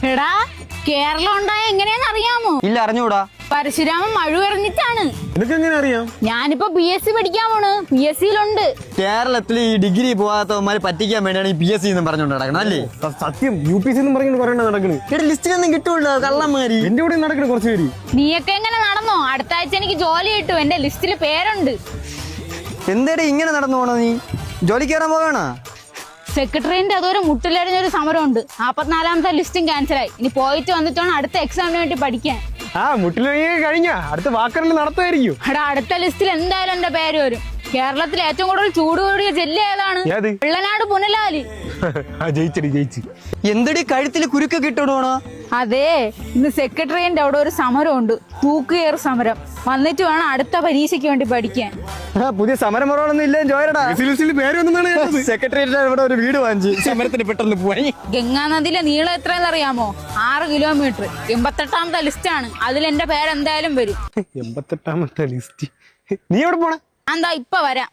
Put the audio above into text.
എടാ കേരളം ഉണ്ടായ എങ്ങനെയാന്ന് അറിയാമോ? ഇല്ല, അറിഞ്ഞൂടാ. പരശുരാമൻ മഴ എറിഞ്ഞിട്ടാണ്. നിനക്ക് എങ്ങനെ അറിയാം? ഞാനിപ്പോ PSC പഠിക്കാൻ പോണ്. PSC-യിലുണ്ട്. കേരളത്തിൽ ഈ ഡിഗ്രി പോകാത്തവന്മാരെ പറ്റിക്കാൻ വേണ്ടിയാണ് ഈ PSC എന്ന് പറഞ്ഞുകൊണ്ട് നടക്കണം അല്ലേ? സത്യം UPC എന്നും പറഞ്ഞു പറയണ നടക്കണ്. ഇവിടെ ലിസ്റ്റിലൊന്നും കിട്ടൂല്ലോ കള്ളന്മാര്. എന്റെ കൂടെ നടക്കണ കുറച്ച് പേര്. നീയൊക്കെ എങ്ങനെ നടന്നോ? അടുത്ത ആഴ്ച എനിക്ക് ജോലി കിട്ടും. എന്റെ ലിസ്റ്റില് പേരുണ്ട്. എന്തേടെ ഇങ്ങനെ നടന്നു പോണോ നീ? ജോലി കയറാൻ പോകണോ? സെക്രട്ടറിന്റെ അതൊരു മുട്ടിലെറിഞ്ഞൊരു സമരമുണ്ട്. 44ാമത്തെ ലിസ്റ്റും ക്യാൻസലായി. ഇനി പോയിട്ട് വന്നിട്ടാണ് അടുത്ത എക്സാമിന് വേണ്ടി പഠിക്കാൻ. മുട്ടിലൊക്കെ കഴിഞ്ഞ അടുത്ത വാക്കറിൽ നടത്തുമായിരിക്കും. എടാ അടുത്ത ലിസ്റ്റിൽ എന്തായാലും എന്റെ പേര് വരും. കേരളത്തിൽ ഏറ്റവും കൂടുതൽ ചൂട് കൂടിയ ജില്ല ഏതാണ്? വെള്ളനാട് പുനലാലി. ജയിച്ചു. എന്തടി കഴുത്തിൽ കുരുക്കൊക്കെ ഇട്ടോണോ? അതെ, ഇന്ന് സെക്രട്ടറിന്റെ അവിടെ ഒരു സമരമുണ്ട്. തൂക്കുകയർ സമരം. വന്നിട്ട് വേണം അടുത്ത പരീക്ഷയ്ക്ക് വേണ്ടി പഠിക്കാൻ. പുതിയ സമരമുറകളൊന്നും ഇല്ലേ ജോയടാ? സെക്രട്ടറിയേറ്റ് ഇവിടെ ഒരു വീട് വാങ്ങിച്ചു സമരത്തിന് പെട്ടെന്ന് പോയി. ഗംഗാനദിയിലെ നീളം എത്രയെന്ന് അറിയാമോ? 6 കിലോമീറ്റർ. 88ാമത്തെ ലിസ്റ്റാണ്. അതിൽ എന്റെ പേര് എന്തായാലും വരും. 88ാമത്തെ ലിസ്റ്റ്. നീ എവിടെ പോണേ? എന്താ ഇപ്പൊ വരാം.